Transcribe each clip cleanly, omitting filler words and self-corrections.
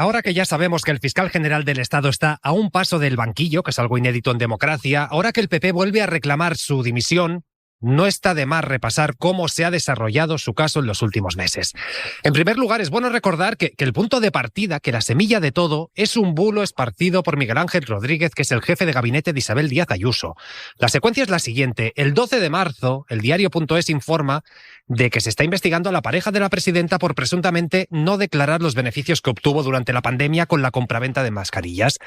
Ahora que ya sabemos que el fiscal general del Estado está a un paso del banquillo, que es algo inédito en democracia, ahora que el PP vuelve a reclamar su dimisión, no está de más repasar cómo se ha desarrollado su caso en los últimos meses. En primer lugar, es bueno recordar que el punto de partida, que la semilla de todo, es un bulo esparcido por Miguel Ángel Rodríguez, que es el jefe de gabinete de Isabel Díaz Ayuso. La secuencia es la siguiente. El 12 de marzo, el diario.es informa de que se está investigando a la pareja de la presidenta por presuntamente no declarar los beneficios que obtuvo durante la pandemia con la compraventa de mascarillas.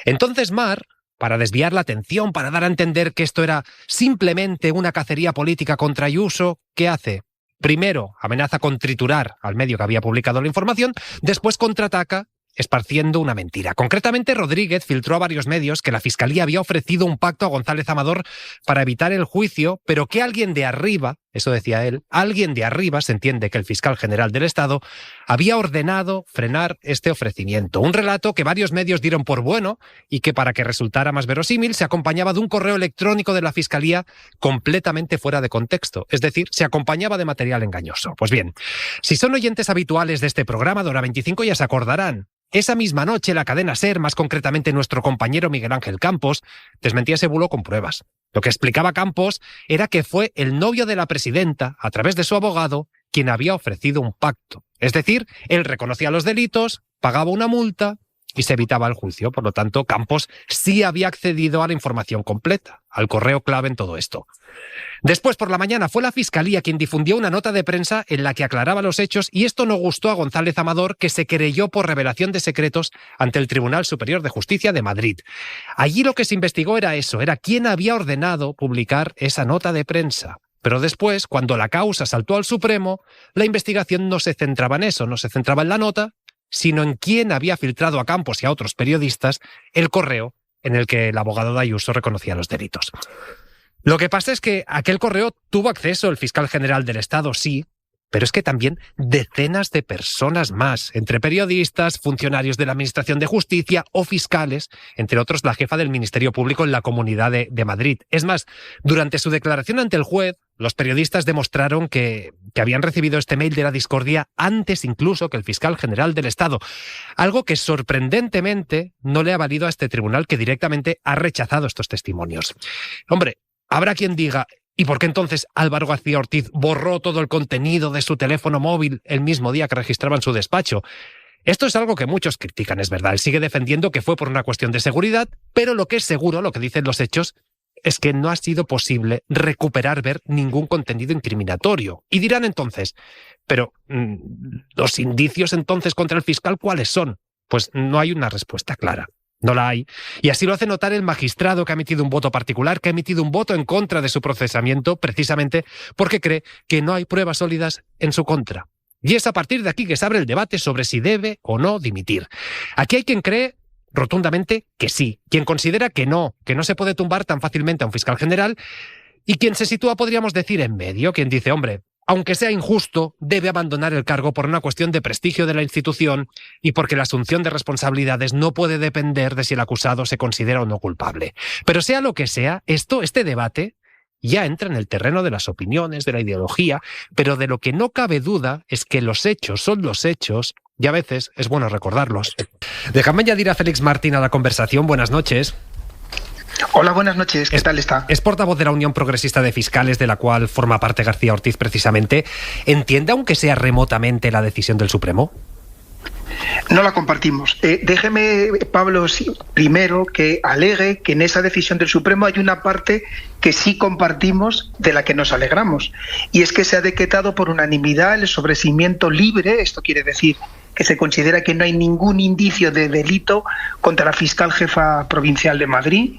Entonces, Mar, para desviar la atención, para dar a entender que esto era simplemente una cacería política contra Ayuso, ¿qué hace? Primero, amenaza con triturar al medio que había publicado la información, después contraataca esparciendo una mentira. Concretamente, Rodríguez filtró a varios medios que la Fiscalía había ofrecido un pacto a González Amador para evitar el juicio, pero que alguien de arriba, eso decía él, alguien de arriba, se entiende que el fiscal general del Estado, había ordenado frenar este ofrecimiento. Un relato que varios medios dieron por bueno y que, para que resultara más verosímil, se acompañaba de un correo electrónico de la Fiscalía completamente fuera de contexto, es decir, se acompañaba de material engañoso. Pues bien, si son oyentes habituales de este programa de Hora 25 ya se acordarán. Esa misma noche, la cadena SER, más concretamente nuestro compañero Miguel Ángel Campos, desmentía ese bulo con pruebas. Lo que explicaba Campos era que fue el novio de la presidenta, a través de su abogado, quien había ofrecido un pacto. Es decir, él reconocía los delitos, pagaba una multa y se evitaba el juicio. Por lo tanto, Campos sí había accedido a la información completa, al correo clave en todo esto. Después, por la mañana, fue la Fiscalía quien difundió una nota de prensa en la que aclaraba los hechos, y esto no gustó a González Amador, que se querelló por revelación de secretos ante el Tribunal Superior de Justicia de Madrid. Allí lo que se investigó era eso, era quién había ordenado publicar esa nota de prensa. Pero después, cuando la causa saltó al Supremo, la investigación no se centraba en eso, no se centraba en la nota, sino en quién había filtrado a Campos y a otros periodistas el correo en el que el abogado de Ayuso reconocía los delitos. Lo que pasa es que aquel correo tuvo acceso el fiscal general del Estado, sí, pero es que también decenas de personas más, entre periodistas, funcionarios de la Administración de Justicia o fiscales, entre otros la jefa del Ministerio Público en la Comunidad de Madrid. Es más, durante su declaración ante el juez, los periodistas demostraron que habían recibido este mail de la discordia antes incluso que el fiscal general del Estado, algo que sorprendentemente no le ha valido a este tribunal, que directamente ha rechazado estos testimonios. Hombre, habrá quien diga, ¿y por qué entonces Álvaro García Ortiz borró todo el contenido de su teléfono móvil el mismo día que registraba en su despacho? Esto es algo que muchos critican, es verdad. Él sigue defendiendo que fue por una cuestión de seguridad, pero lo que es seguro, lo que dicen los hechos, es que no ha sido posible ver ningún contenido incriminatorio. Y dirán entonces, pero ¿los indicios entonces contra el fiscal cuáles son? Pues no hay una respuesta clara. No la hay. Y así lo hace notar el magistrado, que ha emitido un voto particular, que ha emitido un voto en contra de su procesamiento, precisamente porque cree que no hay pruebas sólidas en su contra. Y es a partir de aquí que se abre el debate sobre si debe o no dimitir. Aquí hay quien cree rotundamente que sí, quien considera que no se puede tumbar tan fácilmente a un fiscal general, y quien se sitúa, podríamos decir, en medio, quien dice, hombre, aunque sea injusto, debe abandonar el cargo por una cuestión de prestigio de la institución y porque la asunción de responsabilidades no puede depender de si el acusado se considera o no culpable. Pero sea lo que sea, este debate ya entra en el terreno de las opiniones, de la ideología, pero de lo que no cabe duda es que los hechos son los hechos y a veces es bueno recordarlos. Déjame añadir a Félix Martín a la conversación. Buenas noches. Hola, buenas noches. ¿Qué tal está? Es portavoz de la Unión Progresista de Fiscales, de la cual forma parte García Ortiz precisamente. ¿Entiende, aunque sea remotamente, la decisión del Supremo? No la compartimos. Déjeme, Pablo, primero que alegue que en esa decisión del Supremo hay una parte que sí compartimos, de la que nos alegramos, y es que se ha decretado por unanimidad el sobreseimiento libre. Esto quiere decir que se considera que no hay ningún indicio de delito contra la fiscal jefa provincial de Madrid,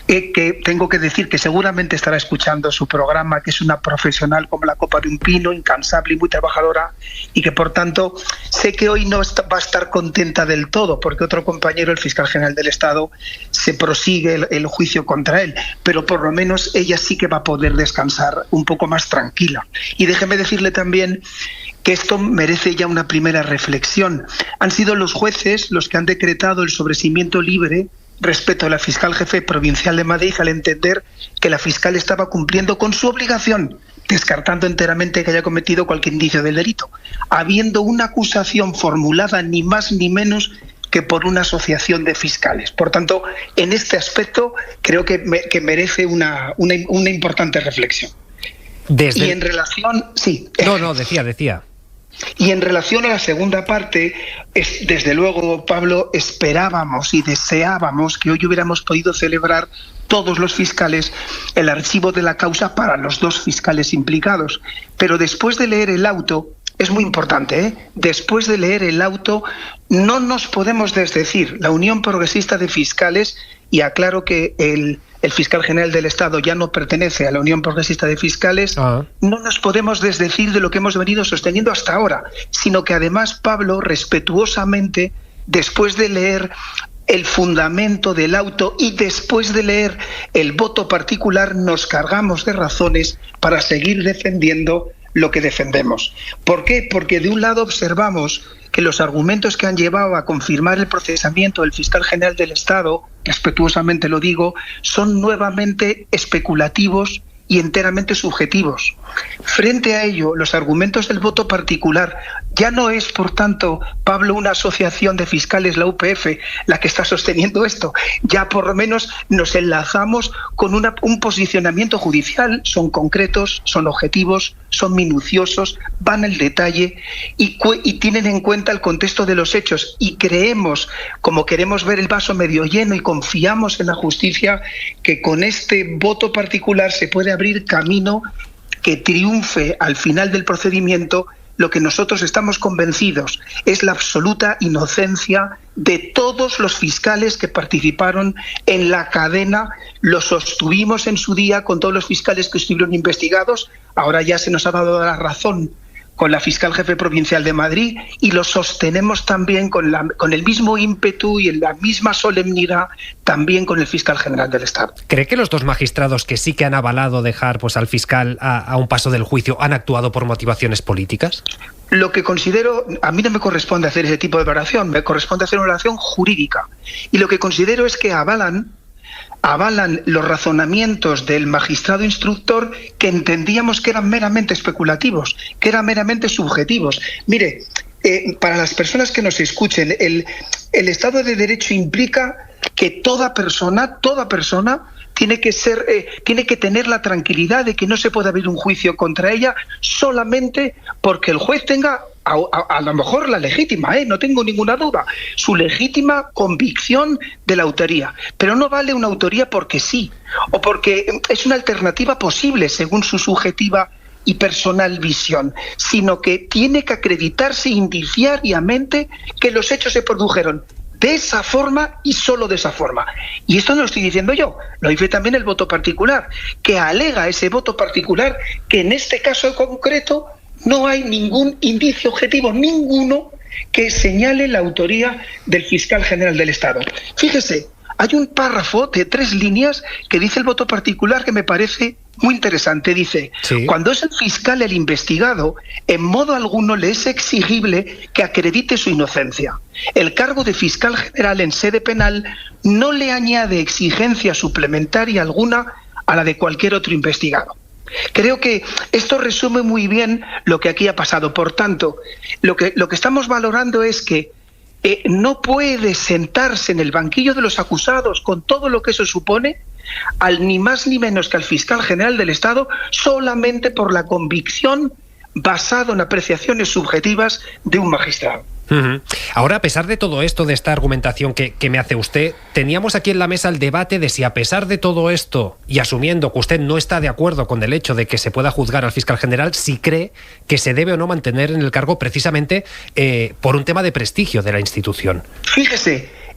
que tengo que decir que seguramente estará escuchando su programa, que es una profesional como la copa de un pino, incansable y muy trabajadora, y que por tanto sé que hoy no va a estar contenta del todo, porque otro compañero, el fiscal general del Estado, se prosigue el juicio contra él, pero por lo menos ella sí que va a poder descansar un poco más tranquila. Y déjeme decirle también que esto merece ya una primera reflexión. Han sido los jueces los que han decretado el sobreseimiento libre respecto a la fiscal jefe provincial de Madrid, al entender que la fiscal estaba cumpliendo con su obligación descartando enteramente que haya cometido cualquier indicio del delito, habiendo una acusación formulada ni más ni menos que por una asociación de fiscales. Por tanto, en este aspecto creo que merece una importante reflexión. Y en relación... Sí. No, decía. Y en relación a la segunda parte, desde luego, Pablo, esperábamos y deseábamos que hoy hubiéramos podido celebrar todos los fiscales el archivo de la causa para los dos fiscales implicados. Pero después de leer el auto, es muy importante, después de leer el auto, no nos podemos desdecir. La Unión Progresista de Fiscales, y aclaro que el fiscal general del Estado ya no pertenece a la Unión Progresista de Fiscales, no nos podemos desdecir de lo que hemos venido sosteniendo hasta ahora, sino que además, Pablo, respetuosamente, después de leer el fundamento del auto y después de leer el voto particular, nos cargamos de razones para seguir defendiendo lo que defendemos. ¿Por qué? Porque de un lado observamos que los argumentos que han llevado a confirmar el procesamiento del fiscal general del Estado, respetuosamente lo digo, son nuevamente especulativos y enteramente subjetivos. Frente a ello, los argumentos del voto particular ya no es, por tanto, Pablo, una asociación de fiscales, la UPF, la que está sosteniendo esto. Ya por lo menos nos enlazamos con un posicionamiento judicial. Son concretos, son objetivos, son minuciosos, van al detalle y tienen en cuenta el contexto de los hechos. Y creemos, como queremos ver el vaso medio lleno y confiamos en la justicia, que con este voto particular se puede abrir camino que triunfe al final del procedimiento. Lo que nosotros estamos convencidos es la absoluta inocencia de todos los fiscales que participaron en la cadena. Lo sostuvimos en su día con todos los fiscales que estuvieron investigados. Ahora ya se nos ha dado la razón con la fiscal jefe provincial de Madrid, y lo sostenemos también con el mismo ímpetu y en la misma solemnidad también con el fiscal general del Estado. ¿Cree que los dos magistrados que sí que han avalado dejar al fiscal a un paso del juicio han actuado por motivaciones políticas? Lo que considero, a mí no me corresponde hacer ese tipo de valoración, me corresponde hacer una valoración jurídica. Y lo que considero es que avalan los razonamientos del magistrado instructor, que entendíamos que eran meramente especulativos, que eran meramente subjetivos. Mire, para las personas que nos escuchen, el Estado de Derecho implica que toda persona tiene que tener la tranquilidad de que no se puede abrir un juicio contra ella solamente porque el juez tenga a lo mejor la legítima, no tengo ninguna duda, su legítima convicción de la autoría. Pero no vale una autoría porque sí, o porque es una alternativa posible según su subjetiva y personal visión, sino que tiene que acreditarse indiciariamente que los hechos se produjeron de esa forma y solo de esa forma. Y esto no lo estoy diciendo yo, lo dice también el voto particular, que alega ese voto particular que en este caso concreto no hay ningún indicio objetivo, ninguno, que señale la autoría del fiscal general del Estado. Fíjese, hay un párrafo de 3 líneas que dice el voto particular que me parece muy interesante. Dice, sí, cuando es el fiscal el investigado, en modo alguno le es exigible que acredite su inocencia. El cargo de fiscal general en sede penal no le añade exigencia suplementaria alguna a la de cualquier otro investigado. Creo que esto resume muy bien lo que aquí ha pasado. Por tanto, lo que estamos valorando es que no puede sentarse en el banquillo de los acusados con todo lo que eso supone, ni más ni menos que al fiscal general del Estado, solamente por la convicción basada en apreciaciones subjetivas de un magistrado. Ahora, a pesar de todo esto, de esta argumentación que me hace usted, teníamos aquí en la mesa el debate de si, a pesar de todo esto, y asumiendo que usted no está de acuerdo con el hecho de que se pueda juzgar al fiscal general, si cree que se debe o no mantener en el cargo precisamente por un tema de prestigio de la institución.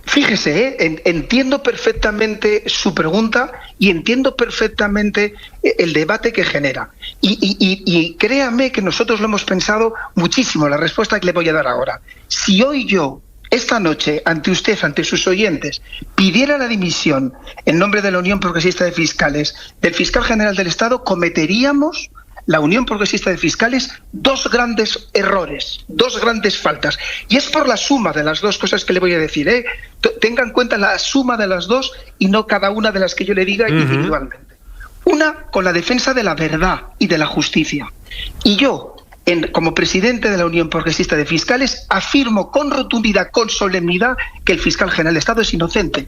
Fíjese, entiendo perfectamente su pregunta y entiendo perfectamente el debate que genera. Y créame que nosotros lo hemos pensado muchísimo, la respuesta que le voy a dar ahora. Si hoy yo, esta noche, ante usted, ante sus oyentes, pidiera la dimisión en nombre de la Unión Progresista de Fiscales del fiscal general del Estado, cometeríamos, la Unión Progresista de Fiscales, 2 grandes errores, 2 grandes faltas. Y es por la suma de las 2 cosas que le voy a decir. Tenga en cuenta la suma de las 2 y no cada una de las que yo le diga individualmente. Una, con la defensa de la verdad y de la justicia. Y yo, como presidente de la Unión Progresista de Fiscales, afirmo con rotundidad, con solemnidad, que el fiscal general de Estado es inocente,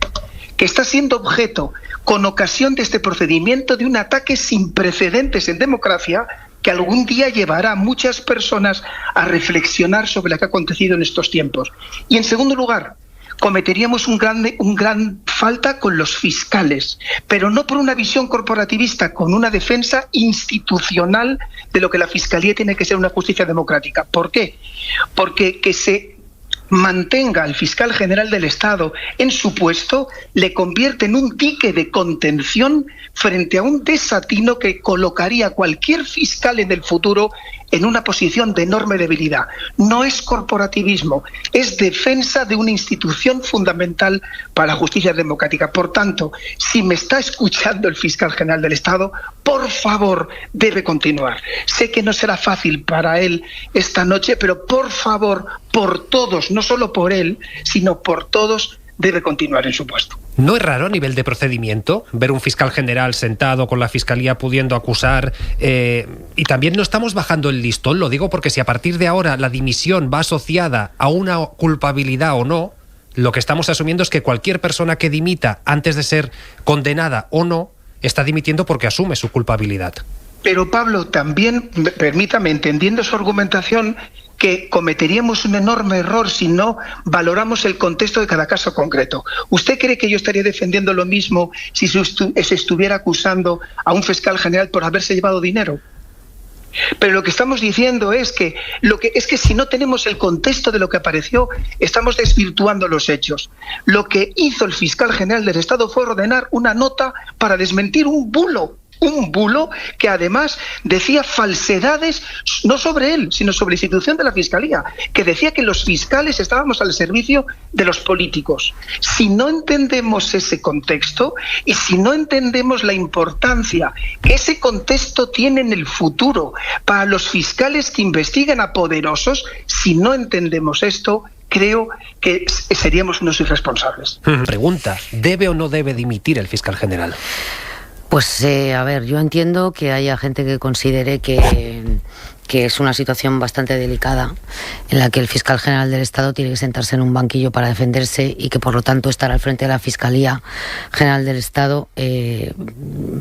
que está siendo objeto, con ocasión de este procedimiento, de un ataque sin precedentes en democracia, que algún día llevará a muchas personas a reflexionar sobre lo que ha acontecido en estos tiempos. Y en segundo lugar, cometeríamos un gran falta con los fiscales, pero no por una visión corporativista, con una defensa institucional de lo que la Fiscalía tiene que ser una justicia democrática. ¿Por qué? Porque que se mantenga al fiscal general del Estado en su puesto le convierte en un dique de contención frente a un desatino que colocaría a cualquier fiscal en el futuro en una posición de enorme debilidad. No es corporativismo, es defensa de una institución fundamental para la justicia democrática. Por tanto, si me está escuchando el fiscal general del Estado, por favor, debe continuar. Sé que no será fácil para él esta noche, pero por favor, por todos, no solo por él, sino por todos, debe continuar en su puesto. ¿No es raro a nivel de procedimiento ver un fiscal general sentado con la fiscalía pudiendo acusar? Y también no estamos bajando el listón, lo digo porque si a partir de ahora la dimisión va asociada a una culpabilidad o no, lo que estamos asumiendo es que cualquier persona que dimita antes de ser condenada o no, está dimitiendo porque asume su culpabilidad. Pero Pablo, también, permítame, entendiendo su argumentación, que cometeríamos un enorme error si no valoramos el contexto de cada caso concreto. ¿Usted cree que yo estaría defendiendo lo mismo si se estuviera acusando a un fiscal general por haberse llevado dinero? Pero lo que estamos diciendo es que si no tenemos el contexto de lo que apareció, estamos desvirtuando los hechos. Lo que hizo el fiscal general del Estado fue ordenar una nota para desmentir un bulo que además decía falsedades no sobre él, sino sobre la institución de la Fiscalía, que decía que los fiscales estábamos al servicio de los políticos. Si no entendemos ese contexto y si no entendemos la importancia que ese contexto tiene en el futuro para los fiscales que investiguen a poderosos, si no entendemos esto, creo que seríamos unos irresponsables. Pregunta, ¿debe o no debe dimitir el fiscal general? Pues a ver, yo entiendo que haya gente que considere que es una situación bastante delicada en la que el fiscal general del Estado tiene que sentarse en un banquillo para defenderse y que por lo tanto estar al frente de la Fiscalía General del Estado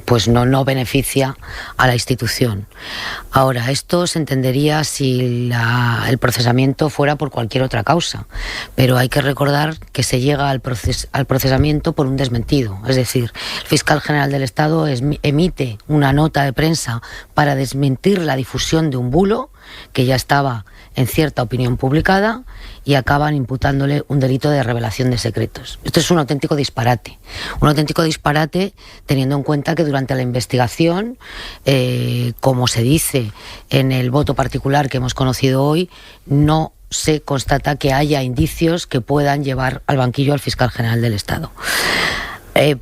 pues no beneficia a la institución. Ahora, esto se entendería si el procesamiento fuera por cualquier otra causa, pero hay que recordar que se llega al procesamiento por un desmentido, es decir, el fiscal general del Estado emite una nota de prensa para desmentir la difusión de un bulo que ya estaba en cierta opinión publicada y acaban imputándole un delito de revelación de secretos. Esto es un auténtico disparate teniendo en cuenta que durante la investigación, como se dice en el voto particular que hemos conocido hoy, no se constata que haya indicios que puedan llevar al banquillo al fiscal general del Estado.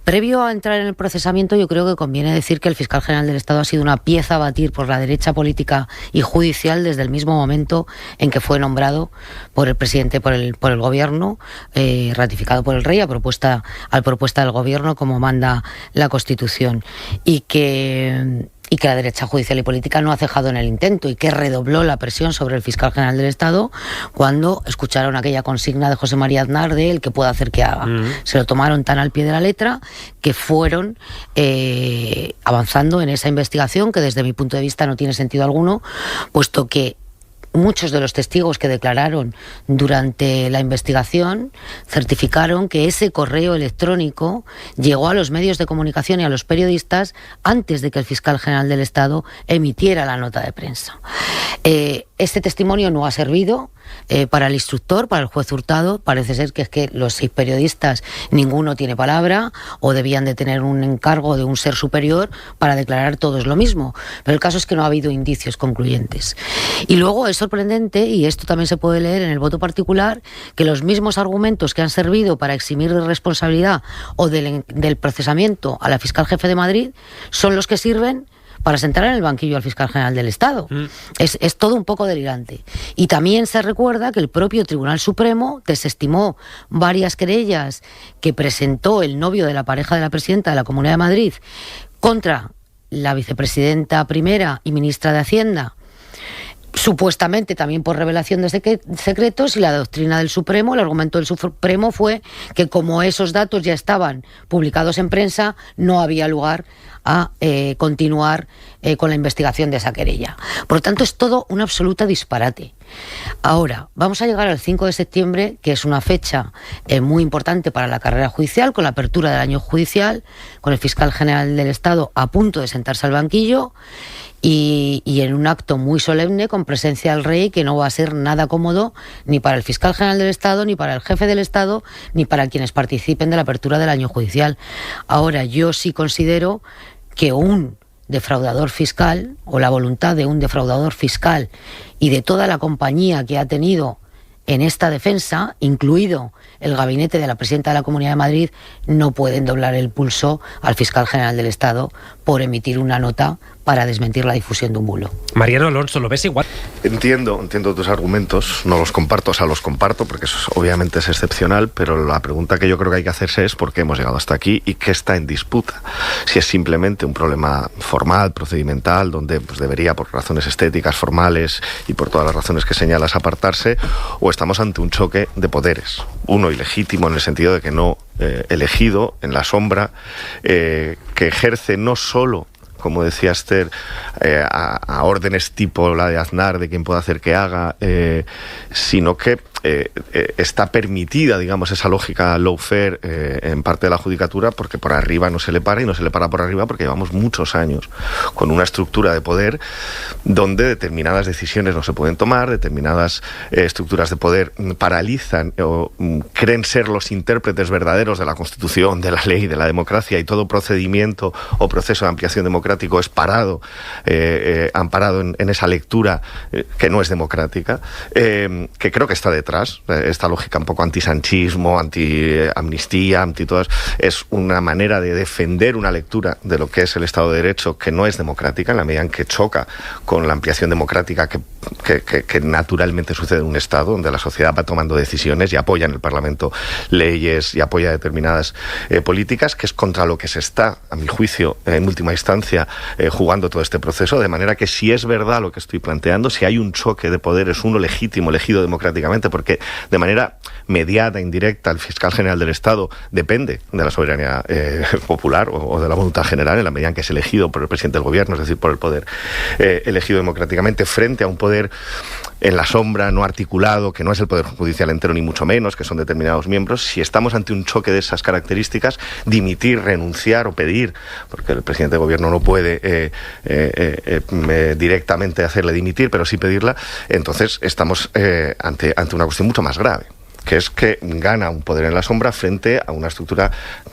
Previo a entrar en el procesamiento, yo creo que conviene decir que el fiscal general del Estado ha sido una pieza a batir por la derecha política y judicial desde el mismo momento en que fue nombrado por el presidente, por el gobierno, ratificado por el rey a propuesta del gobierno, como manda la Constitución, y que la derecha judicial y política no ha cejado en el intento y que redobló la presión sobre el fiscal general del Estado cuando escucharon aquella consigna de José María Aznar de el que pueda hacer que haga. Se lo tomaron tan al pie de la letra que fueron avanzando en esa investigación que desde mi punto de vista no tiene sentido alguno, puesto que muchos de los testigos que declararon durante la investigación certificaron que ese correo electrónico llegó a los medios de comunicación y a los periodistas antes de que el fiscal general del Estado emitiera la nota de prensa. Este testimonio no ha servido para el instructor, para el juez Hurtado. Parece ser que es que los 6 periodistas ninguno tiene palabra o debían de tener un encargo de un ser superior para declarar todos lo mismo. Pero el caso es que no ha habido indicios concluyentes. Y luego es sorprendente, y esto también se puede leer en el voto particular, que los mismos argumentos que han servido para eximir de responsabilidad o del procesamiento a la fiscal jefe de Madrid son los que sirven para sentar en el banquillo al fiscal general del Estado. Es todo un poco delirante. Y también se recuerda que el propio Tribunal Supremo desestimó varias querellas que presentó el novio de la pareja de la presidenta de la Comunidad de Madrid contra la vicepresidenta primera y ministra de Hacienda, supuestamente también por revelación de secretos, y la doctrina del Supremo, el argumento del Supremo fue que como esos datos ya estaban publicados en prensa, no había lugar a continuar con la investigación de esa querella. Por lo tanto, es todo un absoluto disparate. Ahora, vamos a llegar al 5 de septiembre, que es una fecha muy importante para la carrera judicial, con la apertura del año judicial, con el fiscal general del Estado a punto de sentarse al banquillo, y en un acto muy solemne con presencia del rey, que no va a ser nada cómodo ni para el fiscal general del Estado, ni para el jefe del Estado, ni para quienes participen de la apertura del año judicial. Ahora, yo sí considero que un defraudador fiscal, o la voluntad de un defraudador fiscal y de toda la compañía que ha tenido en esta defensa, incluido el gabinete de la presidenta de la Comunidad de Madrid, no pueden doblar el pulso al fiscal general del Estado por emitir una nota para desmentir la difusión de un bulo. Mariano Alonso, ¿lo ves igual? Entiendo tus argumentos, no los comparto, o sea, los comparto porque eso obviamente es excepcional, pero la pregunta que yo creo que hay que hacerse es por qué hemos llegado hasta aquí y qué está en disputa. Si es simplemente un problema formal, procedimental, donde pues debería, por razones estéticas, formales y por todas las razones que señalas, apartarse, o estamos ante un choque de poderes. Uno ilegítimo en el sentido de que no elegido, en la sombra, que ejerce no solo, como decía Esther, a órdenes tipo la de Aznar, de quien pueda hacer que haga, sino que está permitida, digamos, esa lógica lawfare en parte de la judicatura, porque por arriba no se le para, y no se le para por arriba porque llevamos muchos años con una estructura de poder donde determinadas decisiones no se pueden tomar, determinadas estructuras de poder paralizan o creen ser los intérpretes verdaderos de la Constitución, de la ley, de la democracia, y todo procedimiento o proceso de ampliación democrático es amparado en esa lectura que no es democrática, que creo que está detrás. Esta lógica un poco antisanchismo, anti-amnistía, anti-todas, es una manera de defender una lectura de lo que es el Estado de Derecho que no es democrática, en la medida en que choca con la ampliación democrática que naturalmente sucede en un Estado, donde la sociedad va tomando decisiones y apoya en el Parlamento leyes y apoya determinadas políticas, que es contra lo que se está, a mi juicio, en última instancia, jugando todo este proceso. De manera que, si es verdad lo que estoy planteando, si hay un choque de poderes, uno legítimo, elegido democráticamente, porque de manera mediada, indirecta, el fiscal general del Estado depende de la soberanía popular o de la voluntad general, en la medida en que es elegido por el presidente del gobierno, es decir, por el poder elegido democráticamente, frente a un poder en la sombra, no articulado, que no es el Poder Judicial entero, ni mucho menos, que son determinados miembros. Si estamos ante un choque de esas características, dimitir, renunciar o pedir, porque el presidente del gobierno no puede directamente hacerle dimitir, pero sí pedirla, entonces estamos ante una cuestión mucho más grave, que es que gana un poder en la sombra frente a una estructura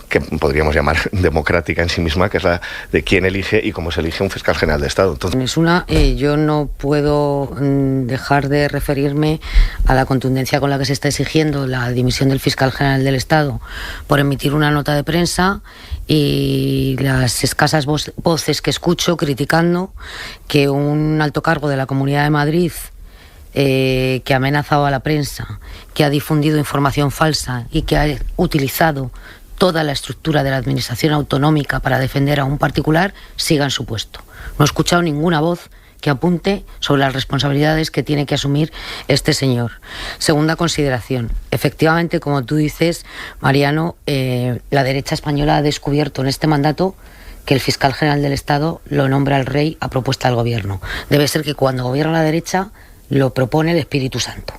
que podríamos llamar democrática en sí misma, que es la de quién elige y cómo se elige un fiscal general de Estado. Entonces, yo no puedo dejar de referirme a la contundencia con la que se está exigiendo la dimisión del fiscal general del Estado por emitir una nota de prensa, y las escasas voces que escucho criticando que un alto cargo de la Comunidad de Madrid, que ha amenazado a la prensa, que ha difundido información falsa y que ha utilizado toda la estructura de la administración autonómica para defender a un particular, siga en su puesto. No he escuchado ninguna voz que apunte sobre las responsabilidades que tiene que asumir este señor. Segunda consideración. Efectivamente, como tú dices, Mariano, la derecha española ha descubierto en este mandato que el fiscal general del Estado lo nombra el rey a propuesta del gobierno. Debe ser que cuando gobierna la derecha lo propone el Espíritu Santo,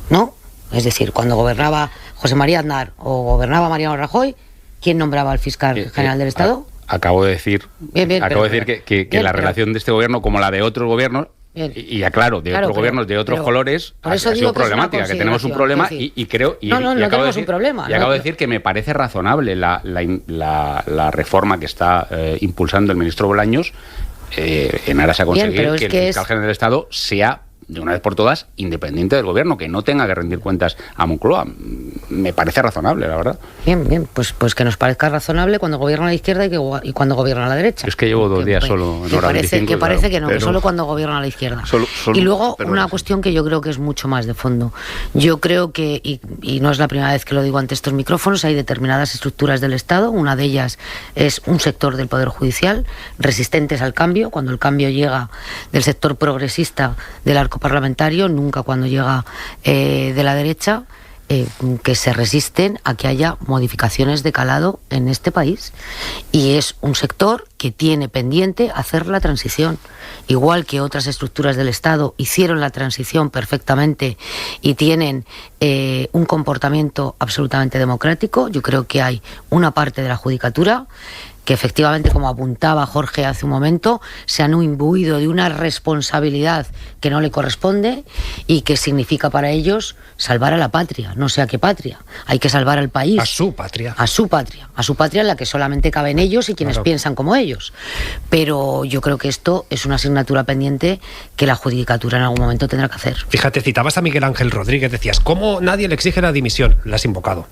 ¿no? Es decir, cuando gobernaba José María Aznar o gobernaba Mariano Rajoy, ¿quién nombraba al fiscal general del Estado? Acabo de decir, que la relación de este gobierno, como la de otros gobiernos, y aclaro, de otros gobiernos de otros colores, ha sido problemática, que tenemos un problema, y creo... No tenemos un problema. Y acabo de decir que me parece razonable la reforma que está impulsando el ministro Bolaños en aras a conseguir que el fiscal general del Estado sea, de una vez por todas, independiente del gobierno, que no tenga que rendir cuentas a Moncloa. me parece razonable, la verdad. Bien, pues que nos parezca razonable cuando gobierna la izquierda y cuando gobierna la derecha. Es que llevo 2 días solo en hora 25. Que parece que no, que solo cuando gobierna la izquierda. Y luego una cuestión que yo creo que es mucho más de fondo. Yo creo que, y no es la primera vez que lo digo ante estos micrófonos, hay determinadas estructuras del Estado, una de ellas es un sector del Poder Judicial, resistentes al cambio, cuando el cambio llega del sector progresista del arco parlamentario, nunca cuando llega de la derecha, que se resisten a que haya modificaciones de calado en este país. Y es un sector que tiene pendiente hacer la transición. Igual que otras estructuras del Estado hicieron la transición perfectamente y tienen un comportamiento absolutamente democrático, yo creo que hay una parte de la judicatura que efectivamente, como apuntaba Jorge hace un momento, se han imbuido de una responsabilidad que no le corresponde y que significa para ellos salvar a la patria, no sé a qué patria. Hay que salvar al país. A su patria. A su patria en la que solamente caben ellos y quienes piensan como ellos. Pero yo creo que esto es una asignatura pendiente que la judicatura en algún momento tendrá que hacer. Fíjate, citabas a Miguel Ángel Rodríguez, decías, ¿cómo nadie le exige la dimisión? La has invocado.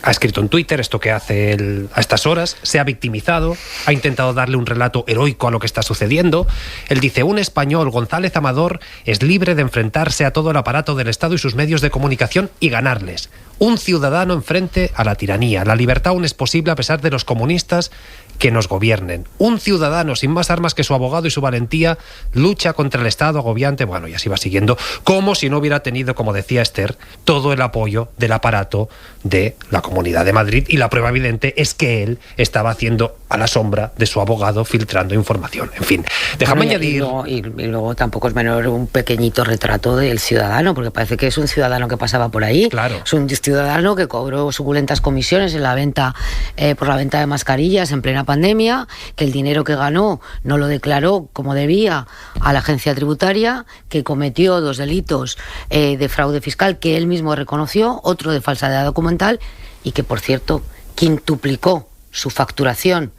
Ha escrito en Twitter esto que hace él a estas horas, se ha victimizado, ha intentado darle un relato heroico a lo que está sucediendo. Él dice, un español, González Amador, es libre de enfrentarse a todo el aparato del Estado y sus medios de comunicación y ganarles. Un ciudadano enfrente a la tiranía. La libertad aún es posible a pesar de los comunistas que nos gobiernen. Un ciudadano sin más armas que su abogado y su valentía lucha contra el Estado agobiante. Bueno, y así va siguiendo, como si no hubiera tenido, como decía Esther, todo el apoyo del aparato de la Comunidad de Madrid, y la prueba evidente es que él estaba haciendo a la sombra de su abogado, filtrando información. En fin, déjame añadir... Y luego tampoco es menor un pequeñito retrato del ciudadano, porque parece que es un ciudadano que pasaba por ahí. Claro. Es un ciudadano que cobró suculentas comisiones en la venta, por la venta de mascarillas en plena pandemia, que el dinero que ganó no lo declaró como debía a la agencia tributaria, que cometió 2 delitos de fraude fiscal que él mismo reconoció, otro de falsedad documental, y que, por cierto, quintuplicó su facturación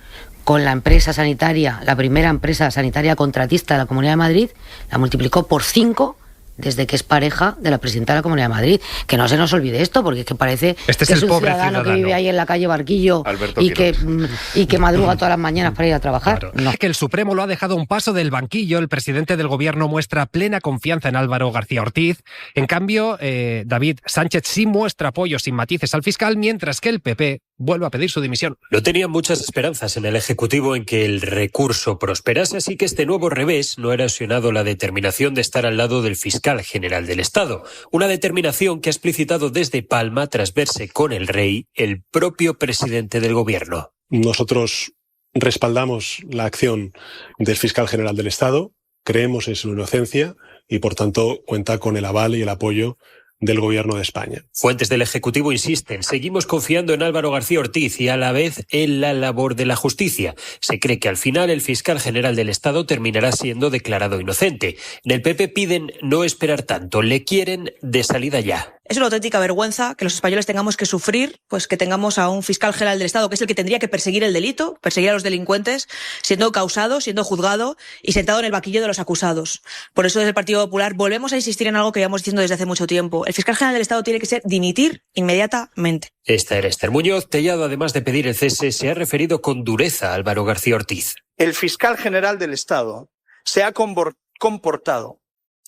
con la empresa sanitaria, la primera empresa sanitaria contratista de la Comunidad de Madrid, la multiplicó por 5 desde que es pareja de la presidenta de la Comunidad de Madrid. Que no se nos olvide esto, porque es que parece que es un ciudadano que vive ahí en la calle Barquillo y que madruga todas las mañanas para ir a trabajar. Claro. No. Que el Supremo lo ha dejado a un paso del banquillo. El presidente del gobierno muestra plena confianza en Álvaro García Ortiz. En cambio, David Sánchez sí muestra apoyo sin matices al fiscal, mientras que el PP vuelve a pedir su dimisión. No tenían muchas esperanzas en el Ejecutivo en que el recurso prosperase, así que este nuevo revés no ha erosionado la determinación de estar al lado del fiscal general del Estado. Una determinación que ha explicitado desde Palma tras verse con el rey el propio presidente del gobierno. Nosotros respaldamos la acción del fiscal general del Estado, creemos en su inocencia y, por tanto, cuenta con el aval y el apoyo del Gobierno de España. Fuentes del Ejecutivo insisten, seguimos confiando en Álvaro García Ortiz y a la vez en la labor de la justicia. Se cree que al final el fiscal general del Estado terminará siendo declarado inocente. En el PP piden no esperar tanto, le quieren de salida ya. Es una auténtica vergüenza que los españoles tengamos que sufrir, pues que tengamos a un fiscal general del Estado, que es el que tendría que perseguir el delito, perseguir a los delincuentes, siendo causado, siendo juzgado y sentado en el banquillo de los acusados. Por eso desde el Partido Popular volvemos a insistir en algo que llevamos diciendo desde hace mucho tiempo. El fiscal general del Estado tiene que dimitir inmediatamente. Esta era Esther Muñoz. Tellado, además de pedir el cese, se ha referido con dureza a Álvaro García Ortiz. El fiscal general del Estado se ha comportado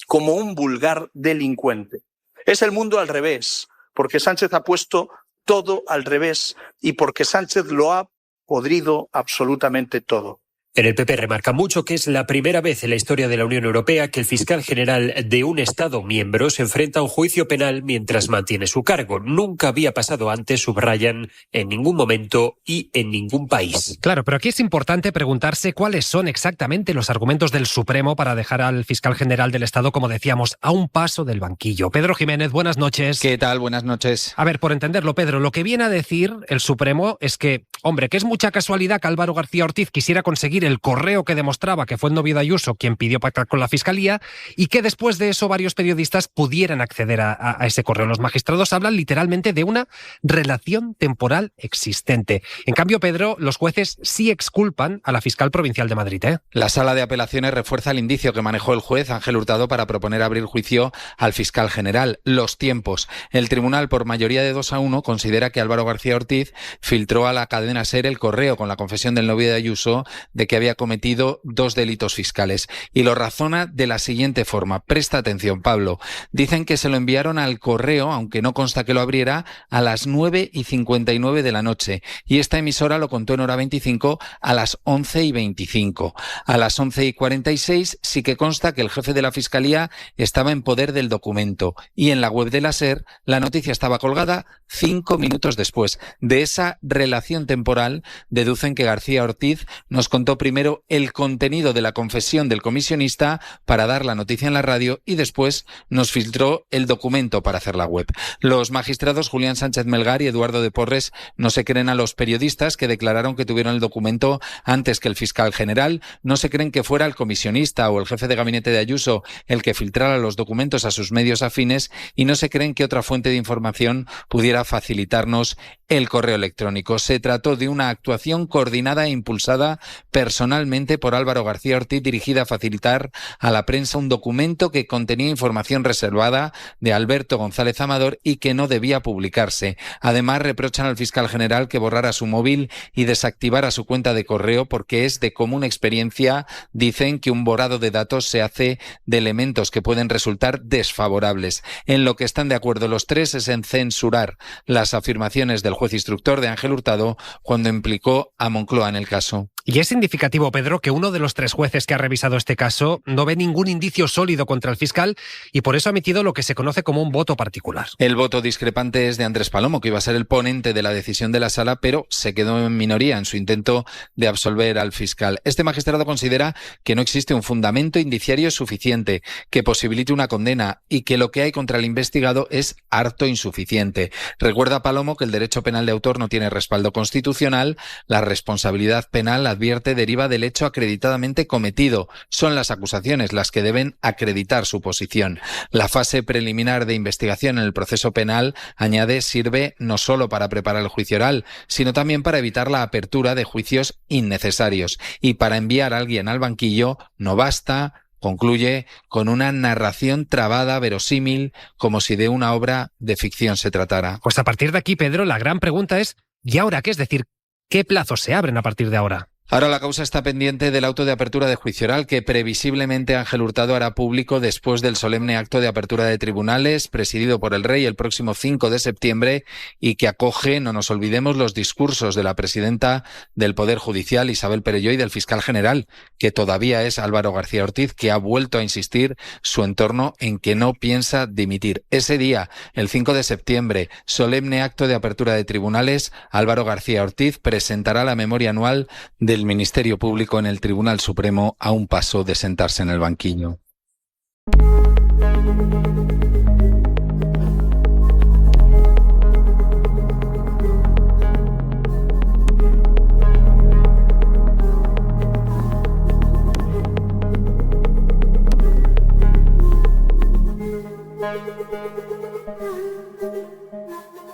como un vulgar delincuente. Es el mundo al revés, porque Sánchez ha puesto todo al revés y porque Sánchez lo ha podrido absolutamente todo. En el PP remarca mucho que es la primera vez en la historia de la Unión Europea que el fiscal general de un Estado miembro se enfrenta a un juicio penal mientras mantiene su cargo. Nunca había pasado antes, subrayan, en ningún momento y en ningún país. Claro, pero aquí es importante preguntarse cuáles son exactamente los argumentos del Supremo para dejar al fiscal general del Estado, como decíamos, a un paso del banquillo. Pedro Jiménez, buenas noches. ¿Qué tal? Buenas noches. A ver, por entenderlo, Pedro, lo que viene a decir el Supremo es que, hombre, que es mucha casualidad que Álvaro García Ortiz quisiera conseguir el correo que demostraba que fue el novio de Ayuso quien pidió pactar con la Fiscalía y que después de eso varios periodistas pudieran acceder a ese correo. Los magistrados hablan literalmente de una relación temporal existente. En cambio, Pedro, los jueces sí exculpan a la fiscal provincial de Madrid. La Sala de Apelaciones refuerza el indicio que manejó el juez Ángel Hurtado para proponer abrir juicio al fiscal general. Los tiempos. El tribunal, por mayoría de 2-1, considera que Álvaro García Ortiz filtró a la cadena SER el correo con la confesión del novio de Ayuso de que había cometido 2 delitos fiscales. Y lo razona de la siguiente forma. Presta atención, Pablo. Dicen que se lo enviaron al correo, aunque no consta que lo abriera, a las 9:59 de la noche. Y esta emisora lo contó en Hora 25 a las 11:25. A las 11:46 sí que consta que el jefe de la Fiscalía estaba en poder del documento. Y en la web de la SER la noticia estaba colgada 5 minutos después. De esa relación temporal deducen que García Ortiz nos contó primero el contenido de la confesión del comisionista para dar la noticia en la radio y después nos filtró el documento para hacer la web. Los magistrados Julián Sánchez Melgar y Eduardo de Porres no se creen a los periodistas que declararon que tuvieron el documento antes que el fiscal general, no se creen que fuera el comisionista o el jefe de gabinete de Ayuso el que filtrara los documentos a sus medios afines y no se creen que otra fuente de información pudiera facilitarnos el correo electrónico. Se trató de una actuación coordinada e impulsada personalmente por Álvaro García Ortiz, dirigida a facilitar a la prensa un documento que contenía información reservada de Alberto González Amador y que no debía publicarse. Además, reprochan al fiscal general que borrara su móvil y desactivara su cuenta de correo porque es de común experiencia, dicen, que un borrado de datos se hace de elementos que pueden resultar desfavorables. En lo que están de acuerdo los tres es en censurar las afirmaciones del juez instructor de Ángel Hurtado cuando implicó a Moncloa en el caso. Y es significativo, Pedro, que uno de los 3 jueces que ha revisado este caso no ve ningún indicio sólido contra el fiscal y por eso ha emitido lo que se conoce como un voto particular. El voto discrepante es de Andrés Palomo, que iba a ser el ponente de la decisión de la sala, pero se quedó en minoría en su intento de absolver al fiscal. Este magistrado considera que no existe un fundamento indiciario suficiente que posibilite una condena y que lo que hay contra el investigado es harto insuficiente. Recuerda Palomo que el derecho penal de autor no tiene respaldo constitucional, la responsabilidad penal, advierte, deriva del hecho acreditadamente cometido. Son las acusaciones las que deben acreditar su posición. La fase preliminar de investigación en el proceso penal, añade, sirve no solo para preparar el juicio oral, sino también para evitar la apertura de juicios innecesarios. Y para enviar a alguien al banquillo no basta, concluye, con una narración trabada, verosímil, como si de una obra de ficción se tratara. Pues a partir de aquí, Pedro, la gran pregunta es, ¿y ahora qué? Es decir, ¿qué plazos se abren a partir de ahora? Ahora la causa está pendiente del auto de apertura de juicio oral que previsiblemente Ángel Hurtado hará público después del solemne acto de apertura de tribunales presidido por el Rey el próximo 5 de septiembre y que acoge, no nos olvidemos, los discursos de la presidenta del Poder Judicial, Isabel Perelló, y del fiscal general, que todavía es Álvaro García Ortiz, que ha vuelto a insistir su entorno en que no piensa dimitir. Ese día, el 5 de septiembre, solemne acto de apertura de tribunales, Álvaro García Ortiz presentará la memoria anual del Ministerio Público en el Tribunal Supremo a un paso de sentarse en el banquillo.